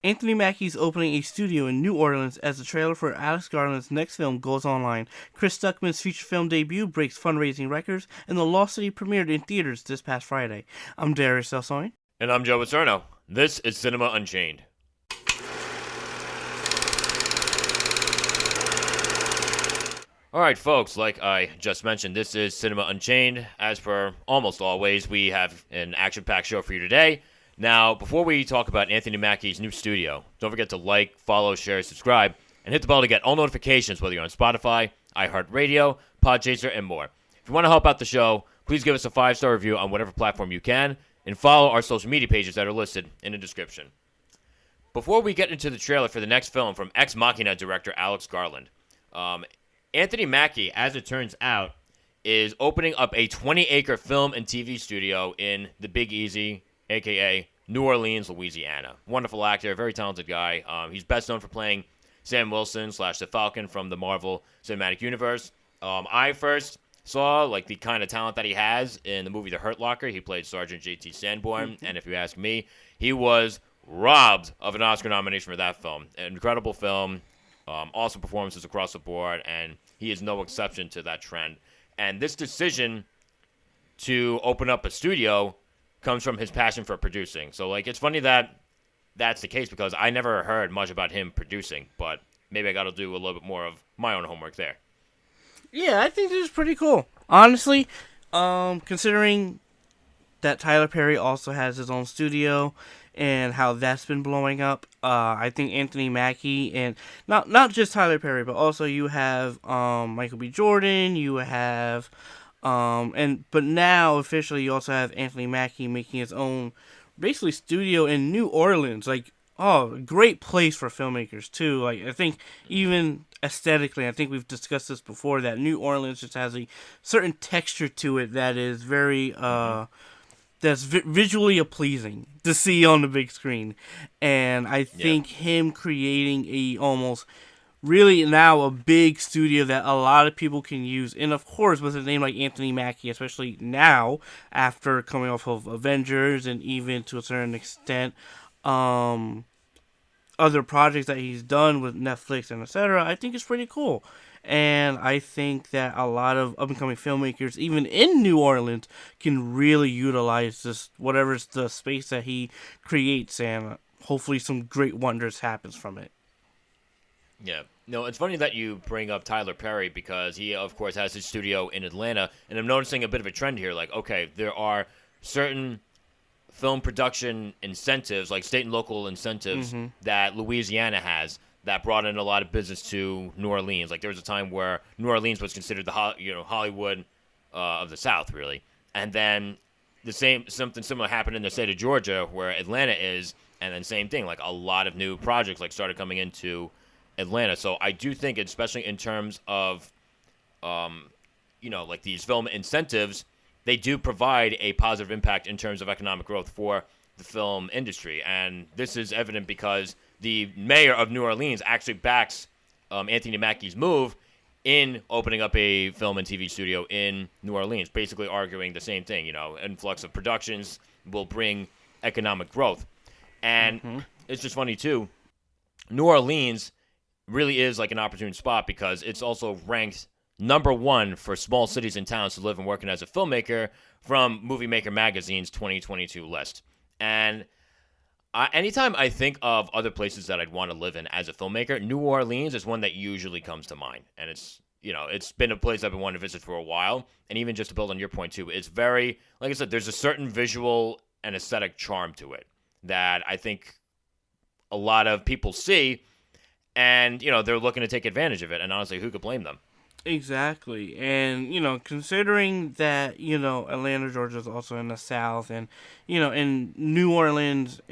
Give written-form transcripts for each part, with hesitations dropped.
Anthony Mackie's opening a studio in New Orleans as the trailer for Alex Garland's next film goes online. Chris Stuckmann's feature film debut breaks fundraising records, and The Lost City premiered in theaters this past Friday. I'm Darius Delsoin. And I'm Joe Acierno. This is Cinema Unchained. Alright, folks, like I just mentioned, this is Cinema Unchained. As per almost always, we have an action-packed show for you today. Now, before we talk about Anthony Mackie's new studio, don't forget to like, follow, share, subscribe, and hit the bell to get all notifications, whether you're on Spotify, iHeartRadio, Podchaser, and more. If you want to help out the show, please give us a 5-star review on whatever platform you can, and follow our social media pages that are listed in the description. Before we get into the trailer for the next film from Ex Machina director Alex Garland, Anthony Mackie, as it turns out, is opening up a 20-acre film and TV studio in the Big Easy, a.k.a. New Orleans, Louisiana. Wonderful actor, very talented guy. He's best known for playing Sam Wilson / the Falcon from the Marvel Cinematic Universe. I first saw the kind of talent that he has in the movie The Hurt Locker. He played Sergeant J.T. Sanborn, and if you ask me, he was robbed of an Oscar nomination for that film. An incredible film. Awesome performances across the board, and he is no exception to that trend. And this decision to open up a studio comes from his passion for producing. So, it's funny that that's the case because I never heard much about him producing, but maybe I got to do a little bit more of my own homework there. Yeah, I think this is pretty cool. Honestly, considering that Tyler Perry also has his own studio and how that's been blowing up, I think Anthony Mackie and not just Tyler Perry, but also you have Michael B. Jordan, you have but now officially you also have Anthony Mackie making his own basically studio in New Orleans. Great place for filmmakers too. I think even aesthetically, I think we've discussed this before, that New Orleans just has a certain texture to it that is very that's visually pleasing to see on the big screen. And I think him creating a almost really now a big studio that a lot of people can use, and of course with a name like Anthony Mackie, especially now after coming off of Avengers and even to a certain extent other projects that he's done with Netflix and etc., I think it's pretty cool. And I think that a lot of up-and-coming filmmakers, even in New Orleans, can really utilize this, whatever's the space that he creates, and hopefully some great wonders happens from it. Yeah. No, it's funny that you bring up Tyler Perry because he, of course, has his studio in Atlanta, and I'm noticing a bit of a trend here. There are certain film production incentives, like state and local incentives, that Louisiana has that brought in a lot of business to New Orleans. There was a time where New Orleans was considered the Hollywood of the South, really. And then something similar happened in the state of Georgia, where Atlanta is, and then same thing. A lot of new projects started coming into Atlanta. So I do think, especially in terms of, these film incentives, they do provide a positive impact in terms of economic growth for the film industry. And this is evident because the mayor of New Orleans actually backs Anthony Mackie's move in opening up a film and TV studio in New Orleans, basically arguing the same thing. Influx of productions will bring economic growth. And it's just funny, too. New Orleans really is an opportune spot because it's also ranked number 1 for small cities and towns to live and working as a filmmaker from Movie Maker Magazine's 2022 list. And anytime I think of other places that I'd want to live in as a filmmaker, New Orleans is one that usually comes to mind. And it's been a place I've been wanting to visit for a while. And even just to build on your point too, it's very, like I said, there's a certain visual and aesthetic charm to it that I think a lot of people see, and they're looking to take advantage of it. And honestly, who could blame them? Exactly. And, considering that, Atlanta, Georgia is also in the South, and, in New Orleans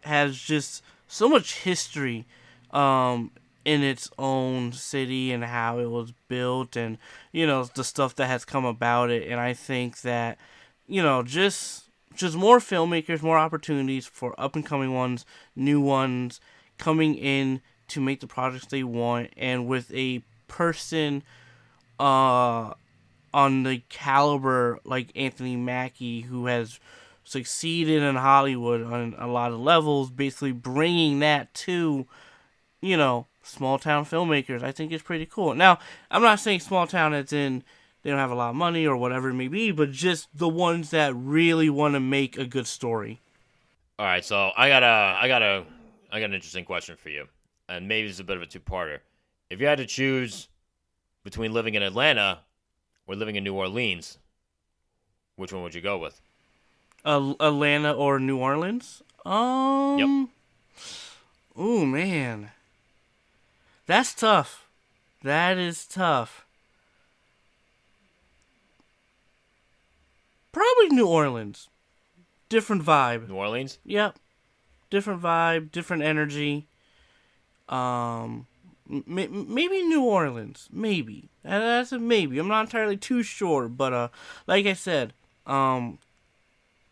has just so much history, in its own city and how it was built and, the stuff that has come about it. And I think that, just more filmmakers, more opportunities for up-and-coming ones, new ones, coming in to make the projects they want, and with a person on the caliber like Anthony Mackie, who has succeeded in Hollywood on a lot of levels, basically bringing that to, small town filmmakers. I think it's pretty cool. Now, I'm not saying small town as in they don't have a lot of money or whatever it may be, but just the ones that really want to make a good story. All right, so I got an interesting question for you, and maybe it's a bit of a two-parter. If you had to choose between living in Atlanta or living in New Orleans, which one would you go with? Atlanta or New Orleans? Yep. Oh man, that's tough. That is tough. Probably New Orleans. Different vibe. New Orleans? Yep. Different vibe, different energy. Maybe New Orleans. Maybe. That's a maybe. I'm not entirely too sure, but like I said,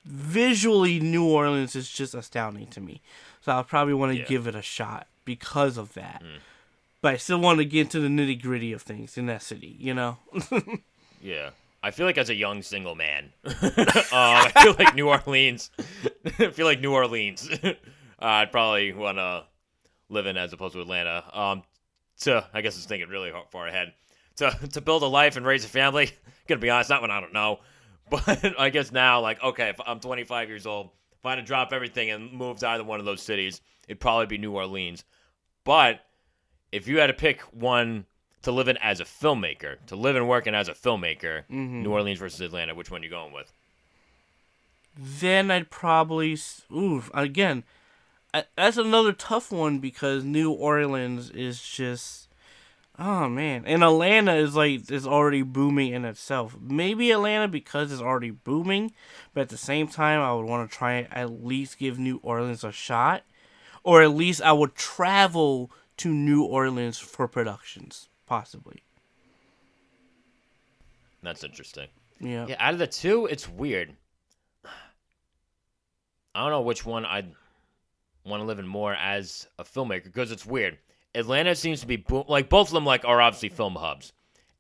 visually New Orleans is just astounding to me. So I'll probably want to give it a shot because of that. But I still want to get into the nitty-gritty of things in that city, Yeah. I feel like as a young single man, I feel like New Orleans. I'd probably want to live in as opposed to Atlanta. I guess it's thinking really far ahead. To build a life and raise a family. Gonna be honest, that one I don't know. But I guess now, okay, if I'm 25 years old, if I had to drop everything and move to either one of those cities, it'd probably be New Orleans. But if you had to pick one to live in as a filmmaker, to live and work in as a filmmaker, New Orleans versus Atlanta, which one are you going with? Then I'd probably... again, that's another tough one because New Orleans is just... Oh, man. And Atlanta is already booming in itself. Maybe Atlanta because it's already booming, but at the same time, I would want to try and at least give New Orleans a shot. Or at least I would travel to New Orleans for productions. Possibly. That's interesting. Yeah. Yeah, out of the two, it's weird. I don't know which one I'd want to live in more as a filmmaker because it's weird. Atlanta seems to be both of them are obviously film hubs.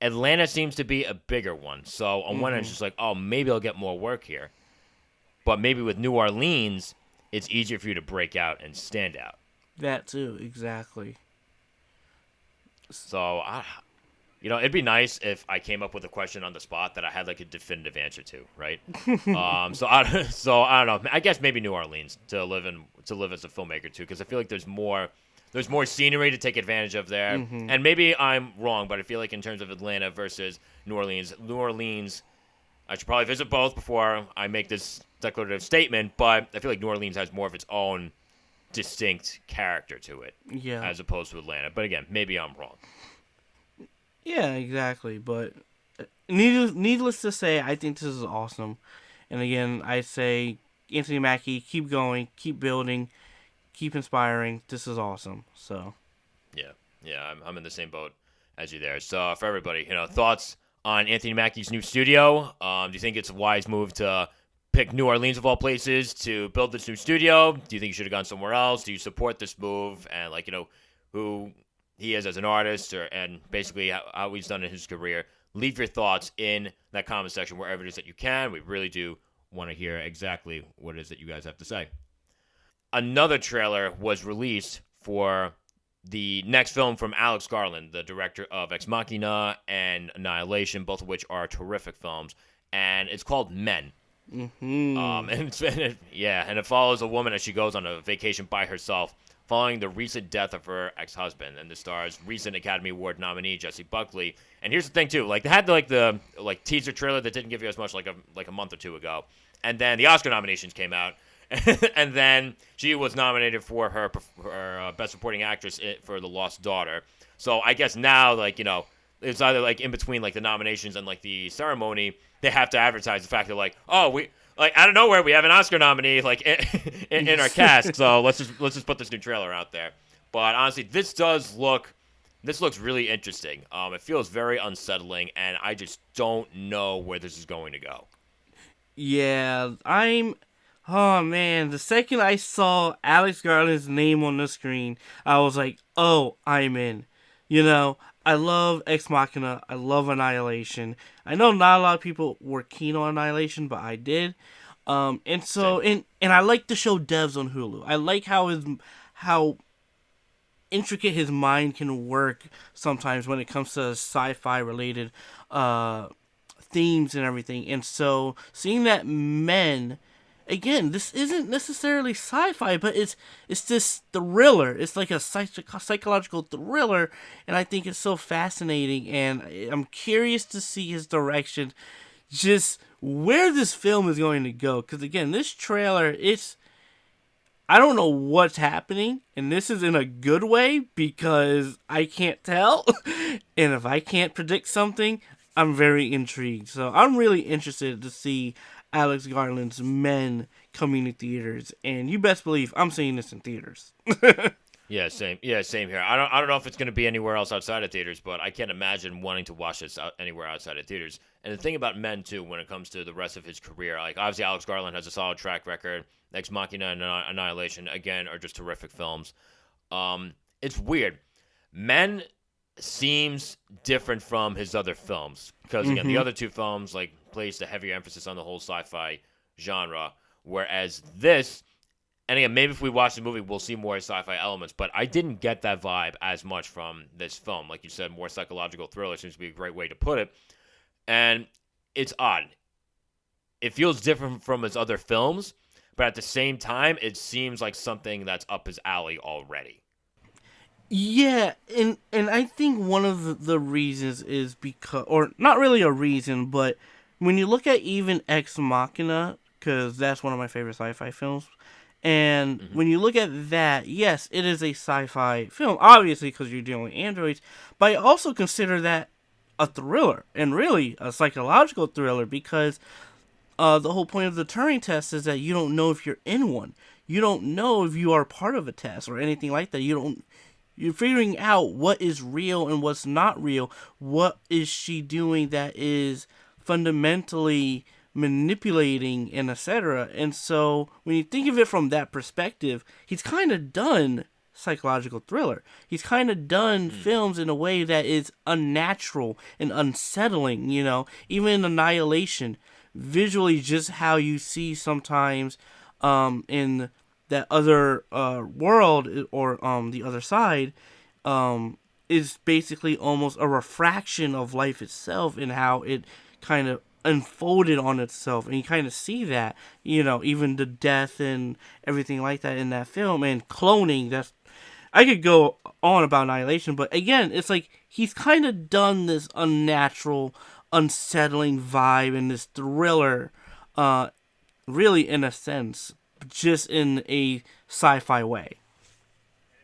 Atlanta seems to be a bigger one. So on one end it's just maybe I'll get more work here. But maybe with New Orleans, it's easier for you to break out and stand out. That too, exactly. So, it'd be nice if I came up with a question on the spot that I had a definitive answer to, right? So I don't know. I guess maybe New Orleans to live as a filmmaker too, because I feel like there's more scenery to take advantage of there. And maybe I'm wrong, but I feel like in terms of Atlanta versus New Orleans, I should probably visit both before I make this declarative statement. But I feel like New Orleans has more of its own distinct character to it, as opposed to Atlanta. But again, maybe I'm wrong. Yeah, exactly. But needless to say, I think this is awesome. And again, I say, Anthony Mackie, keep going, keep building, keep inspiring. This is awesome. So, yeah, I'm in the same boat as you there. So for everybody, thoughts on Anthony Mackie's new studio? Do you think it's a wise move to pick New Orleans of all places to build this new studio? Do you think he should have gone somewhere else? Do you support this move and who he is as an artist and basically how he's done in his career? Leave your thoughts in that comment section wherever it is that you can. We really do want to hear exactly what it is that you guys have to say. Another trailer was released for the next film from Alex Garland, the director of Ex Machina and Annihilation, both of which are terrific films, and it's called Men. And it follows a woman as she goes on a vacation by herself following the recent death of her ex-husband, and the stars recent Academy Award nominee Jessie Buckley. And here's the thing too, they had the teaser trailer that didn't give you as much a month or two ago, and then the Oscar nominations came out, and then she was nominated for her Best Supporting Actress for The Lost Daughter. So I guess now it's either in between the nominations and the ceremony, they have to advertise the fact that we out of nowhere we have an Oscar nominee in our cast. So let's just put this new trailer out there. But honestly, this looks really interesting. It feels very unsettling, and I just don't know where this is going to go. Yeah, oh man, the second I saw Alex Garland's name on the screen, I was like, oh, I'm in. I love Ex Machina. I love Annihilation. I know not a lot of people were keen on Annihilation, but I did. And so and I like the show Devs on Hulu. I like how intricate his mind can work sometimes when it comes to sci-fi related themes and everything. And so seeing that Men, again, this isn't necessarily sci-fi, but it's this thriller. It's like a psychological thriller, and I think it's so fascinating. And I'm curious to see his direction, just where this film is going to go. Because again, this trailer, I don't know what's happening, and this is in a good way because I can't tell. And if I can't predict something, I'm very intrigued. So I'm really interested to see Alex Garland's Men coming to theaters, and you best believe I'm seeing this in theaters. Yeah, same. Yeah, same here. I don't know if it's going to be anywhere else outside of theaters, but I can't imagine wanting to watch this anywhere outside of theaters. And the thing about Men too, when it comes to the rest of his career, like obviously Alex Garland has a solid track record. Ex Machina and Annihilation again are just terrific films. It's weird. Men seems different from his other films because again, the other two films like place the heavier emphasis on the whole sci-fi genre, whereas this, and again, maybe if we watch the movie, we'll see more sci-fi elements, but I didn't get that vibe as much from this film. Like you said, more psychological thriller seems to be a great way to put it, and it's odd. It feels different from his other films, but at the same time, it seems like something that's up his alley already. Yeah, and I think one of the reasons is because, or not really a reason, but when you look at even Ex Machina, because that's one of my favorite sci-fi films, and when you look at that, yes, it is a sci-fi film, obviously because you're dealing with androids, but I also consider that a thriller, and really a psychological thriller, because the whole point of the Turing test is that you don't know if you're in one. You don't know if you are part of a test or anything like that. You're figuring out what is real and what's not real. What is she doing that is fundamentally manipulating and etc. And so when you think of it from that perspective, he's kind of done psychological thriller. He's kind of done films in a way that is unnatural and unsettling, even Annihilation, visually just how you see sometimes in that other world or the other side is basically almost a refraction of life itself and how it kind of unfolded on itself, and you kind of see that, even the death and everything like that in that film, and cloning. I could go on about Annihilation, but again, it's like he's kind of done this unnatural, unsettling vibe and this thriller, really in a sense, just in a sci-fi way.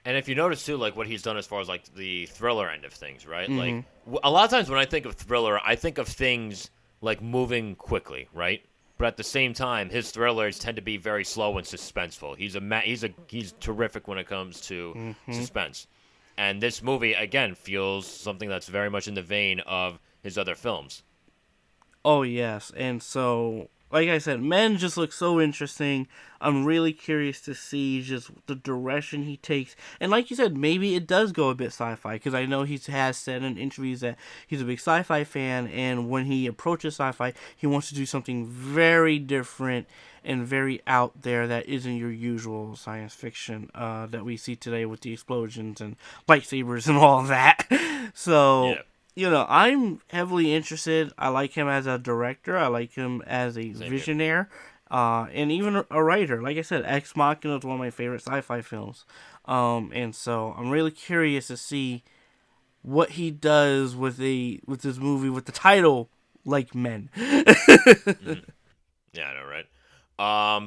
And if you notice too, like what he's done as far as like the thriller end of things, right? Like a lot of times when I think of thriller, I think of things like moving quickly, right? But at the same time, his thrillers tend to be very slow and suspenseful. He's terrific when it comes to suspense. And this movie again feels something that's very much in the vein of his other films. Oh yes, and so like I said, Men just looks so interesting. I'm really curious to see just the direction he takes. And like you said, maybe it does go a bit sci-fi, because I know he has said in interviews that he's a big sci-fi fan, and when he approaches sci-fi, he wants to do something very different and very out there that isn't your usual science fiction that we see today with the explosions and lightsabers and all that. So... yeah. I'm heavily interested. I like him as a director. I like him as a visionary, and even a writer. Like I said, Ex Machina is one of my favorite sci-fi films. And so I'm really curious to see what he does with this movie with the title Like Men. Yeah, I know, right?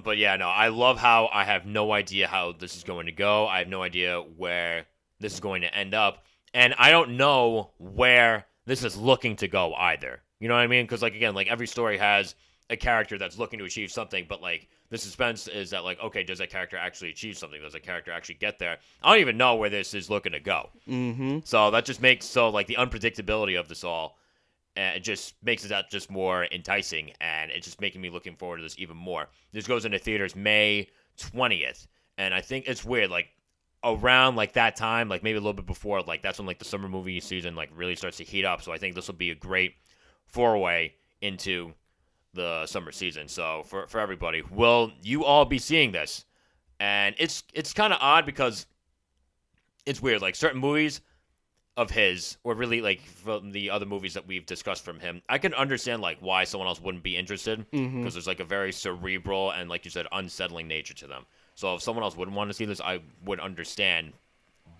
But yeah, no, I love how I have no idea how this is going to go. I have no idea where this is going to end up. And I don't know where this is looking to go either. You know what I mean? Because, like, again, like, every story has a character that's looking to achieve something, but, like, the suspense is that, like, okay, does that character actually achieve something? Does that character actually get there? I don't even know where this is looking to go. So that just makes, like, the unpredictability of this all, it just makes it that just more enticing, and it's just making me looking forward to this even more. This goes into theaters May 20th, and I think it's weird, like, around like that time, like maybe a little bit before, like that's when like the summer movie season like really starts to heat up. So I think this will be a great foray into the summer season. So for everybody, will you all be seeing this? And it's kind of odd because it's weird. Like certain movies of his, or really like from the other movies that we've discussed from him, I can understand like why someone else wouldn't be interested, because there's like a very cerebral and, like you said, unsettling nature to them. So if someone else wouldn't want to see this, I would understand.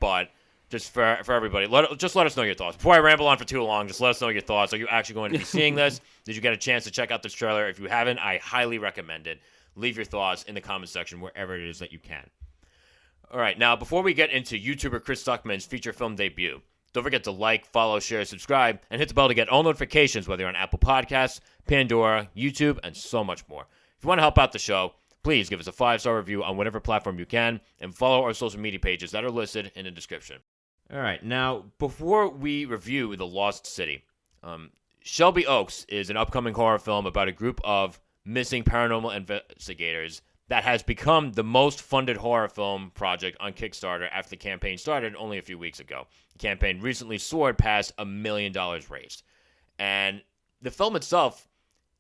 But just for everybody, let us know your thoughts. Before I ramble on for too long, just let us know your thoughts. Are you actually going to be seeing this? Did you get a chance to check out this trailer? If you haven't, I highly recommend it. Leave your thoughts in the comment section wherever it is that you can. All right, now before we get into YouTuber Chris Stuckmann's feature film debut, don't forget to like, follow, share, subscribe, and hit the bell to get all notifications, whether you're on Apple Podcasts, Pandora, YouTube, and so much more. If you want to help out the show, please give us a 5-star review on whatever platform you can, and follow our social media pages that are listed in the description. All right, now, before we review The Lost City, Shelby Oaks is an upcoming horror film about a group of missing paranormal investigators that has become the most funded horror film project on Kickstarter after the campaign started only a few weeks ago. The campaign recently soared past $1 million raised. And the film itself,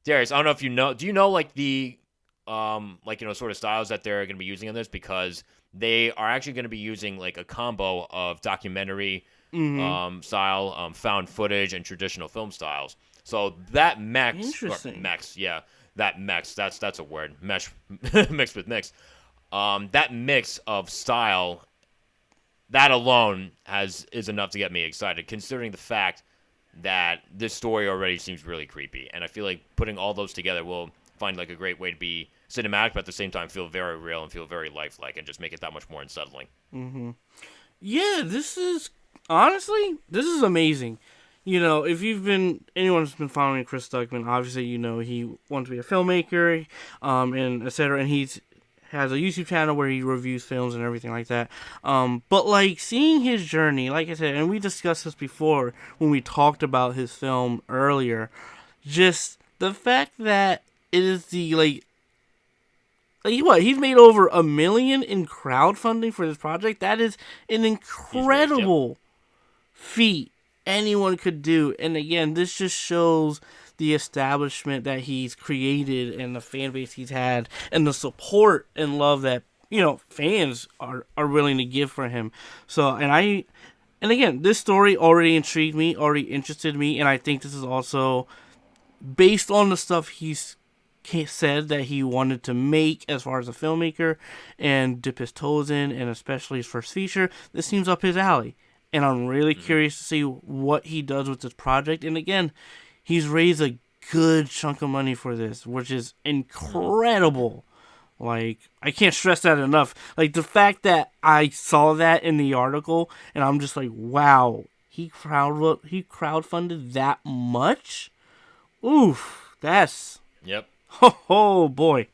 Darius, I don't know if you know, do you know like the sort of styles that they're going to be using in this? Because they are actually going to be using like a combo of documentary style, found footage, and traditional film styles. So that that's a word, mesh mixed with mix. That mix of style, that alone is enough to get me excited, considering the fact that this story already seems really creepy, and I feel like putting all those together will find like a great way to be cinematic, but at the same time feel very real and feel very lifelike, and just make it that much more unsettling. Yeah, this is amazing. You know, if anyone who's been following Chris Stuckmann, obviously you know he wants to be a filmmaker, and etc. And he has a YouTube channel where he reviews films and everything like that. But like seeing his journey, like I said, and we discussed this before when we talked about his film earlier, just the fact that it is he's made over $1 million in crowdfunding for this project. That is an incredible feat anyone could do. And again, this just shows the establishment that he's created and the fan base he's had and the support and love that, you know, fans are willing to give for him. So, and again, this story already intrigued me, already interested me, and I think this is also based on the stuff he's said that he wanted to make as far as a filmmaker and dip his toes in, and especially his first feature. This seems up his alley. And I'm really curious to see what he does with this project. And again, he's raised a good chunk of money for this, which is incredible. Like, I can't stress that enough. Like, the fact that I saw that in the article, and I'm just like, wow, he crowdfunded that much? Oof, that's... Yep. Oh boy.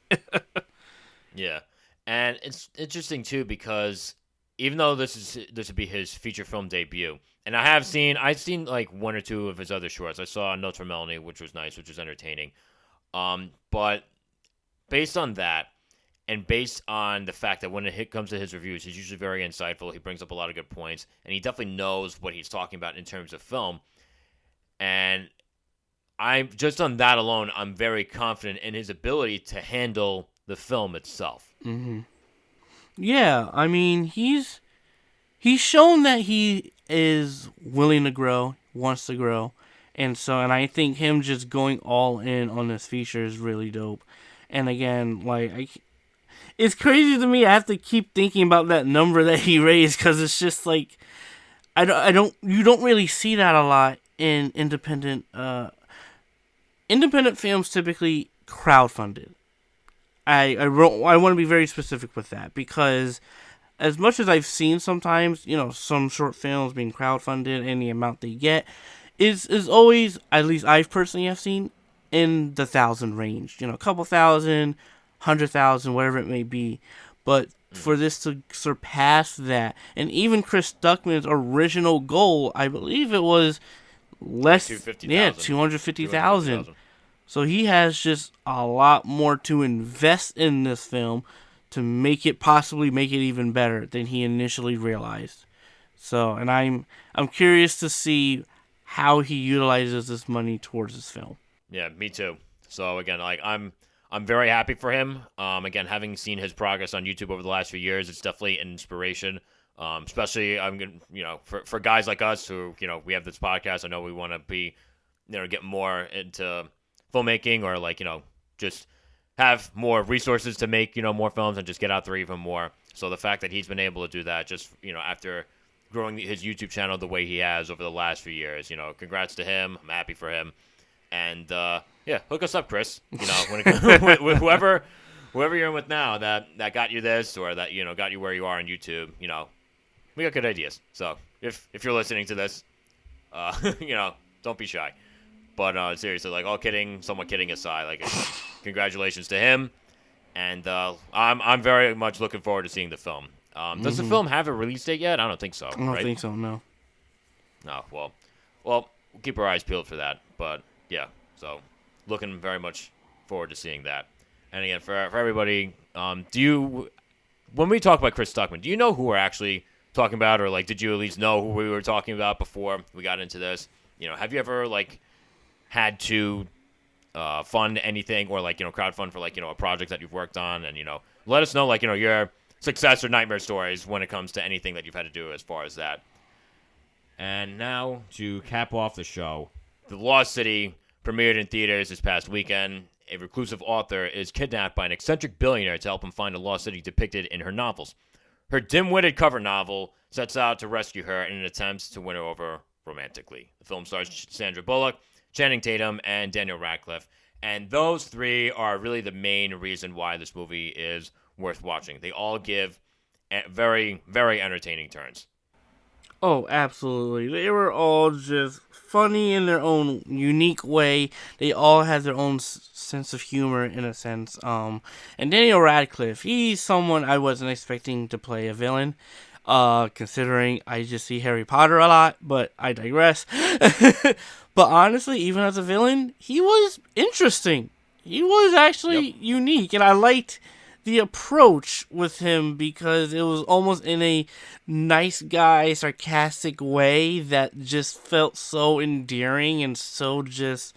Yeah. And it's interesting, too, because even though this would be his feature film debut, and I've seen like one or two of his other shorts. I saw Notes from Melanie, which was nice, which was entertaining. But based on that, and based on the fact that when it comes to his reviews, he's usually very insightful. He brings up a lot of good points, and he definitely knows what he's talking about in terms of film. And I'm just on that alone, I'm very confident in his ability to handle the film itself. Yeah, I mean, he's shown that he is willing to grow, wants to grow, and I think him just going all in on this feature is really dope. And again, like, it's crazy to me. I have to keep thinking about that number that he raised, because it's just like, you don't really see that a lot in independent films. Typically crowdfunded. I want to be very specific with that, because as much as I've seen sometimes, you know, some short films being crowdfunded and the amount they get is always, at least I personally have seen, in the 1,000 range. You know, a couple thousand, 100,000, whatever it may be. But for this to surpass that, and even Chris Stuckmann's original goal, I believe it was less, 250,000. So he has just a lot more to invest in this film to possibly make it even better than he initially realized. So, and I'm curious to see how he utilizes this money towards this film. Yeah, me too. So again, like I'm very happy for him. Again, having seen his progress on YouTube over the last few years, it's definitely an inspiration. Especially I'm gonna, for guys like us who, we have this podcast. I know we want to be, get more into filmmaking or like, just have more resources to make, more films and just get out there even more. So the fact that he's been able to do that just, after growing his YouTube channel the way he has over the last few years, congrats to him. I'm happy for him. And, yeah, hook us up, Chris. When with whoever you're in with now that got you this or that, got you where you are on YouTube, we got good ideas. So if you're listening to this, don't be shy. But seriously, like somewhat kidding aside, like congratulations to him. And I'm very much looking forward to seeing the film. Does the film have a release date yet? I don't think so. I don't think so, no. No, well, we'll keep our eyes peeled for that. But, yeah, so looking very much forward to seeing that. And again, for everybody, when we talk about Chris Stuckmann, do you know who we're actually talking about? Or, like, did you at least know who we were talking about before we got into this? Have you ever, like, had to fund anything or, like, crowdfund for, like, a project that you've worked on? And, let us know, like, your success or nightmare stories when it comes to anything that you've had to do as far as that. And now, to cap off the show, The Lost City premiered in theaters this past weekend. A reclusive author is kidnapped by an eccentric billionaire to help him find a lost city depicted in her novels. Her dim-witted cover novel sets out to rescue her in an attempt to win her over romantically. The film stars Sandra Bullock, Channing Tatum, and Daniel Radcliffe. And those three are really the main reason why this movie is worth watching. They all give very, very entertaining turns. Oh, absolutely. They were all just funny in their own unique way. They all had their own sense of humor, in a sense. And Daniel Radcliffe, he's someone I wasn't expecting to play a villain, considering I just see Harry Potter a lot, but I digress. But honestly, even as a villain, he was interesting. He was actually unique, and I liked the approach with him because it was almost in a nice guy, sarcastic way that just felt so endearing and so just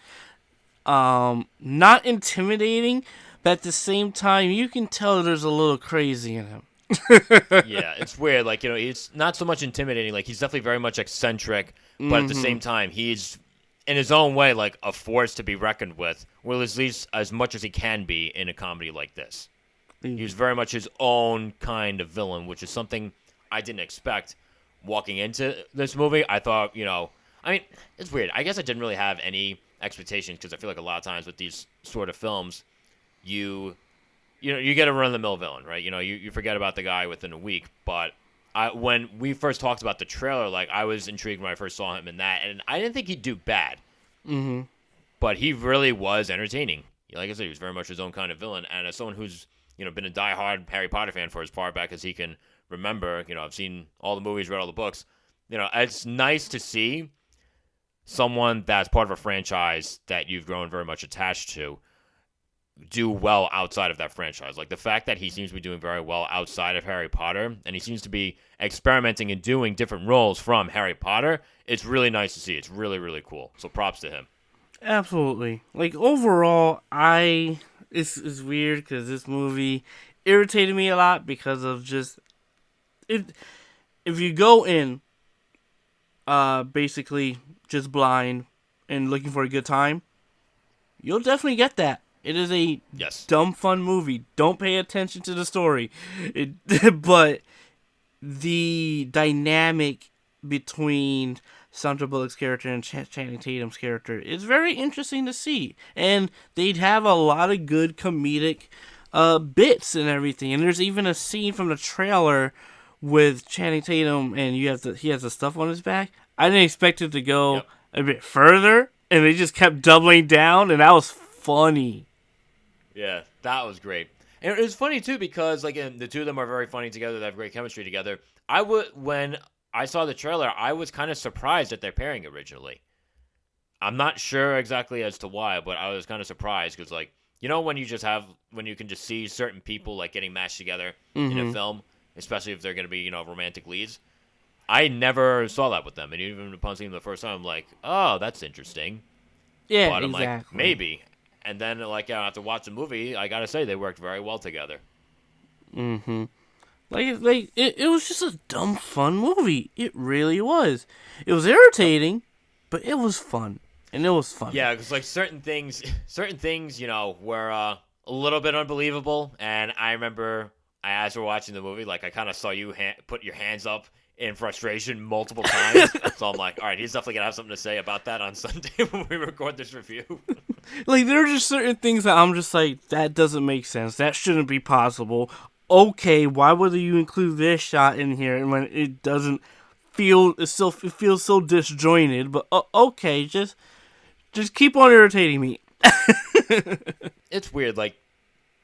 not intimidating, but at the same time you can tell there's a little crazy in him. Yeah, it's weird. Like, it's not so much intimidating. Like, he's definitely very much eccentric, but at the same time, he's in his own way like a force to be reckoned with, or at least as much as he can be in a comedy like this. He's very much his own kind of villain, which is something I didn't expect walking into this movie. I thought, it's weird. I guess I didn't really have any expectations because I feel like a lot of times with these sort of films, you get a run-of-the-mill villain, right? You forget about the guy within a week. But when we first talked about the trailer, like, I was intrigued when I first saw him in that, and I didn't think he'd do bad. Mm-hmm. But he really was entertaining. Like I said, he was very much his own kind of villain, and as someone who's been a diehard Harry Potter fan for as far back as he can remember. I've seen all the movies, read all the books. It's nice to see someone that's part of a franchise that you've grown very much attached to do well outside of that franchise. Like, the fact that he seems to be doing very well outside of Harry Potter, and he seems to be experimenting and doing different roles from Harry Potter, it's really nice to see. It's really, really cool. So props to him. Absolutely. Like, overall, It's weird because this movie irritated me a lot because of just it. If you go in, basically just blind and looking for a good time, you'll definitely get that. It is a dumb fun movie. Don't pay attention to the story, but the dynamic between Sandra Bullock's character and Channing Tatum's character is very interesting to see, and they'd have a lot of good comedic bits and everything. And there's even a scene from the trailer with Channing Tatum, and he has the stuff on his back. I didn't expect it to go a bit further, and they just kept doubling down, and that was funny. Yeah, that was great. And it was funny too because the two of them are very funny together. They have great chemistry together. When I saw the trailer, I was kind of surprised at their pairing originally. I'm not sure exactly as to why, but I was kind of surprised because, when you can just see certain people getting matched together in a film, especially if they're going to be, romantic leads. I never saw that with them, and even upon seeing them the first time, I'm like, oh, that's interesting. Yeah, but I'm exactly. like, maybe. And then, like, after watching the movie, I gotta say, they worked very well together. Mm-hmm. It was just a dumb, fun movie. It really was. It was irritating, but it was fun. And it was fun. Yeah, because, like, certain things, were a little bit unbelievable. And I remember, as we're watching the movie, like, I kind of saw you put your hands up in frustration multiple times. So I'm like, all right, he's definitely going to have something to say about that on Sunday when we record this review. Like, there are just certain things that I'm just like, that doesn't make sense. That shouldn't be possible. Okay, why would you include this shot in here and when it doesn't it feels so disjointed? But okay, just keep on irritating me. It's weird. Like,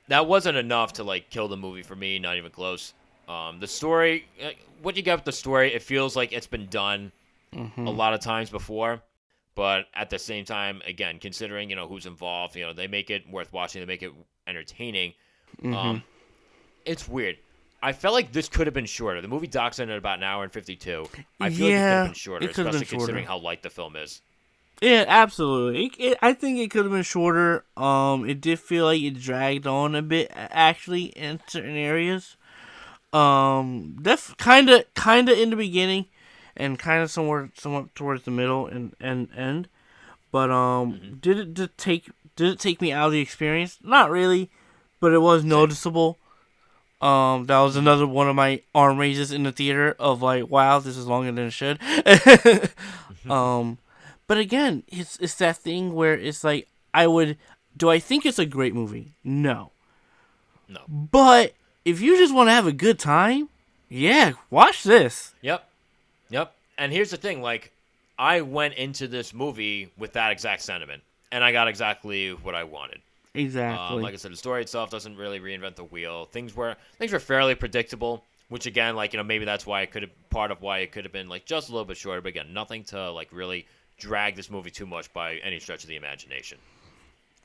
that wasn't enough to, like, kill the movie for me. Not even close. The story, what you get with the story, it feels like it's been done a lot of times before. But at the same time, again, considering, who's involved, they make it worth watching. They make it entertaining. It's weird. I felt like this could have been shorter. The movie docks in at about an hour and 52. I feel like it could have been shorter, especially considering how light the film is. Yeah, absolutely. I think it could have been shorter. It did feel like it dragged on a bit, actually, in certain areas. Kind of in the beginning, and kind of somewhat towards the middle and end. But did it take me out of the experience? Not really, but it was noticeable. That was another one of my arm raises in the theater of like, wow, this is longer than it should. But again, it's that thing where it's like, do I think it's a great movie? No. But if you just want to have a good time, yeah, watch this. Yep. And here's the thing, like, I went into this movie with that exact sentiment, and I got exactly what I wanted. Exactly. Like I said, the story itself doesn't really reinvent the wheel. Things were fairly predictable, which again, like, maybe that's why part of why it could have been like just a little bit shorter. But again, nothing to like really drag this movie too much by any stretch of the imagination.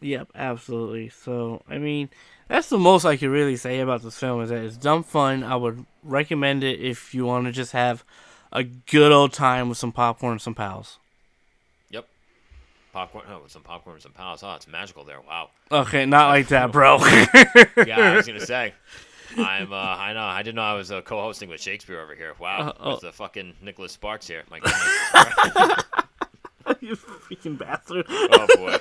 Yep, absolutely. So, I mean, that's the most I could really say about this film is that it's dumb fun. I would recommend it if you want to just have a good old time with some popcorn and some pals. Yep. With some popcorn and some pals. Oh, it's magical there. Wow. Okay, not like that, bro. Yeah, I was going to say. I know. I didn't know I was co-hosting with Shakespeare over here. Wow. There's the fucking Nicholas Sparks here. My goodness. You freaking bastard. Oh, boy.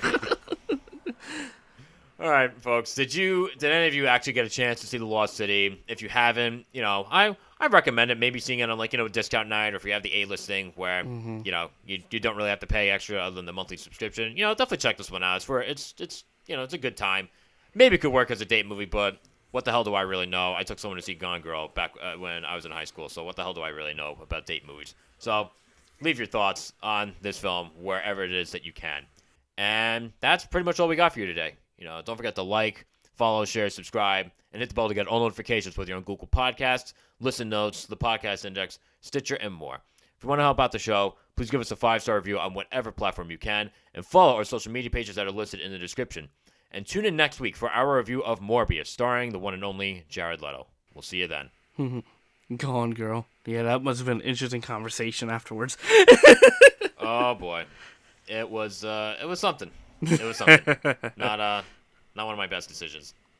All right, folks. Did any of you actually get a chance to see The Lost City? If you haven't, I recommend it. Maybe seeing it on, like, a discount night, or if you have the A-list thing where, you don't really have to pay extra other than the monthly subscription. Definitely check this one out. It's a good time. Maybe it could work as a date movie, but what the hell do I really know? I took someone to see Gone Girl back when I was in high school, so what the hell do I really know about date movies? So leave your thoughts on this film wherever it is that you can. And that's pretty much all we got for you today. Don't forget to like, follow, share, subscribe, and hit the bell to get all notifications whether you're on Google Podcasts, Listen Notes, the Podcast Index, Stitcher, and more. If you want to help out the show, please give us a 5-star review on whatever platform you can, and follow our social media pages that are listed in the description. And tune in next week for our review of Morbius, starring the one and only Jared Leto. We'll see you then. Gone Girl. Yeah, that must have been an interesting conversation afterwards. Oh boy, it was something. It was something. Not one of my best decisions.